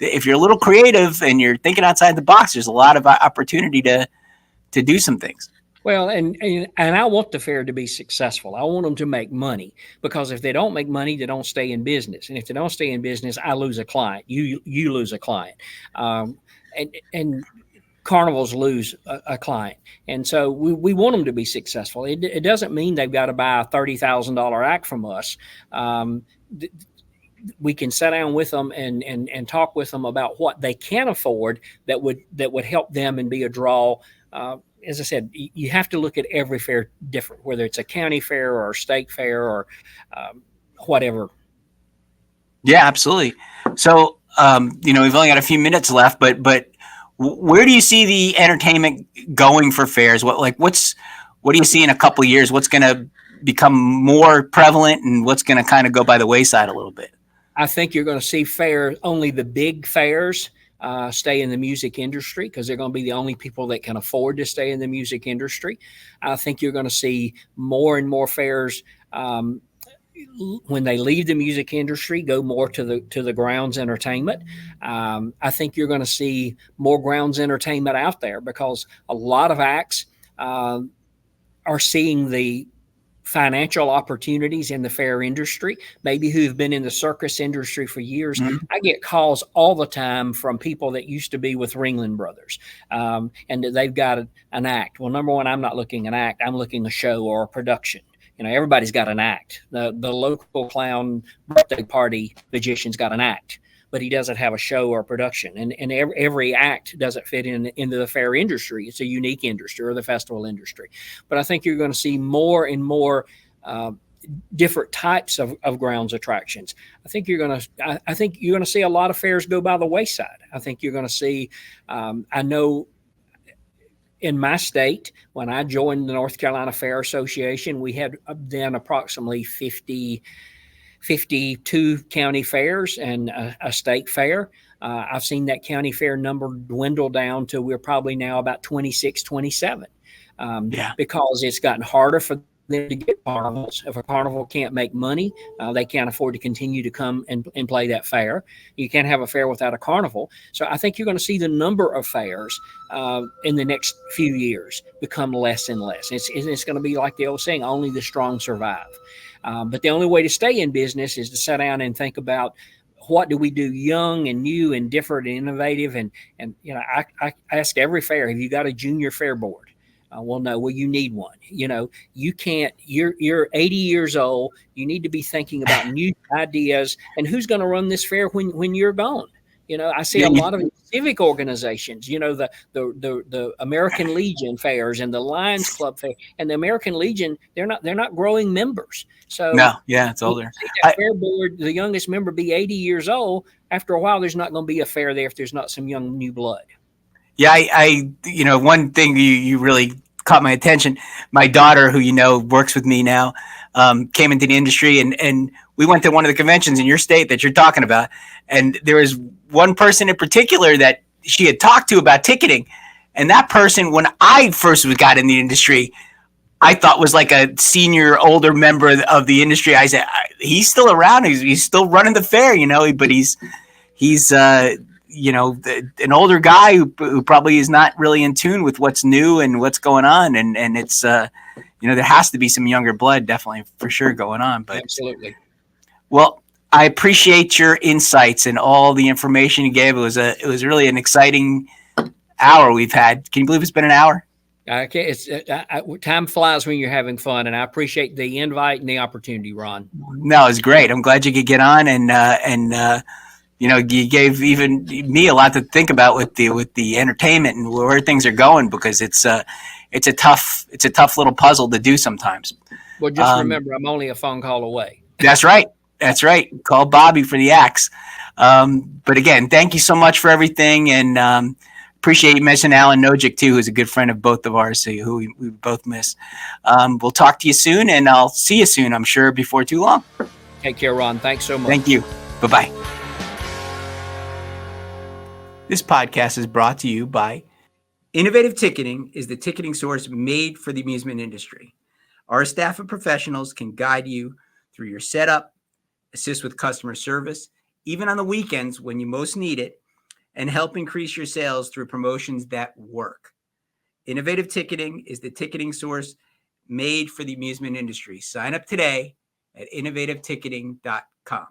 Speaker 1: if you're a little creative and you're thinking outside the box, there's a lot of opportunity to do some things.
Speaker 2: Well, and I want the fair to be successful. I want them to make money because if they don't make money, they don't stay in business. And if they don't stay in business, I lose a client. You lose a client. And carnivals lose a client. And so we want them to be successful. It doesn't mean they've got to buy a $30,000 act from us. We can sit down with them and talk with them about what they can afford that would help them and be a draw. As I said, you have to look at every fair different, whether it's a county fair or a state fair or whatever.
Speaker 1: Yeah, absolutely. So, we've only got a few minutes left, but where do you see the entertainment going for fairs? What do you see in a couple of years? What's going to become more prevalent and what's going to kind of go by the wayside a little bit?
Speaker 2: I think you're going to see only the big fairs stay in the music industry because they're going to be the only people that can afford to stay in the music industry. I think you're going to see more and more fairs when they leave the music industry, go more to the grounds entertainment. I think you're going to see more grounds entertainment out there because a lot of acts are seeing the financial opportunities in the fair industry, maybe who've been in the circus industry for years. Mm-hmm. I get calls all the time from people that used to be with Ringling Brothers and they've got an act. Well, number one, I'm not looking an act. I'm looking a show or a production. Everybody's got an act. The local clown birthday party magician's got an act, but he doesn't have a show or a production. And every act doesn't fit into the fair industry. It's a unique industry or the festival industry. But I think you're going to see more and more different types of grounds attractions. I think you're going to see a lot of fairs go by the wayside. I think you're going to see, I know, in my state, when I joined the North Carolina Fair Association, we had then approximately 52 county fairs and a state fair. I've seen that county fair number dwindle down to we're probably now about 26, 27 because it's gotten harder for them to get carnivals. If a carnival can't make money, they can't afford to continue to come and play that fair. You can't have a fair without a carnival. So I think you're going to see the number of fairs in the next few years become less and less. It's going to be like the old saying, only the strong survive. But the only way to stay in business is to sit down and think about what do we do young and new and different and innovative. And I ask every fair, have you got a junior fair board? Well, no. Well, you need one. You can't. You're 80 years old. You need to be thinking about new ideas and who's going to run this fair when you're gone. I see a lot of civic organizations. The American Legion fairs and the Lions Club fair and the American Legion. They're not growing members. So
Speaker 1: it's older.
Speaker 2: Fair board, the youngest member be 80 years old. After a while, there's not going to be a fair there if there's not some young new blood.
Speaker 1: Yeah, I one thing you really caught my attention. My daughter, who works with me now, came into the industry, and we went to one of the conventions in your state that you're talking about, and there was one person in particular that she had talked to about ticketing, and that person, when I first got in the industry, I thought was like a senior, older member of the industry. I said, he's still around. He's still running the fair, but he's an older guy who probably is not really in tune with what's new and what's going on. And it's, there has to be some younger blood, definitely, for sure, going on. But
Speaker 2: absolutely.
Speaker 1: Well, I appreciate your insights and all the information you gave. It was really an exciting hour we've had. Can you believe it's been an hour?
Speaker 2: Time flies when you're having fun, and I appreciate the invite and the opportunity, Ron.
Speaker 1: No, it's great. I'm glad you could get on, and you gave even me a lot to think about with the entertainment and where things are going, because it's a tough little puzzle to do sometimes.
Speaker 2: Well, just remember, I'm only a phone call away.
Speaker 1: That's right. Call Bobby for the axe. But again, thank you so much for everything, and appreciate you mentioning Alan Nojic too, who's a good friend of both of ours, who we both miss. We'll talk to you soon, and I'll see you soon, I'm sure, before too long.
Speaker 2: Take care, Ron. Thanks so much.
Speaker 1: Thank you. Bye-bye. This podcast is brought to you by Innovative Ticketing is the ticketing source made for the amusement industry. Our staff of professionals can guide you through your setup, assist with customer service, even on the weekends when you most need it, and help increase your sales through promotions that work. Innovative Ticketing is the ticketing source made for the amusement industry. Sign up today at innovativeticketing.com.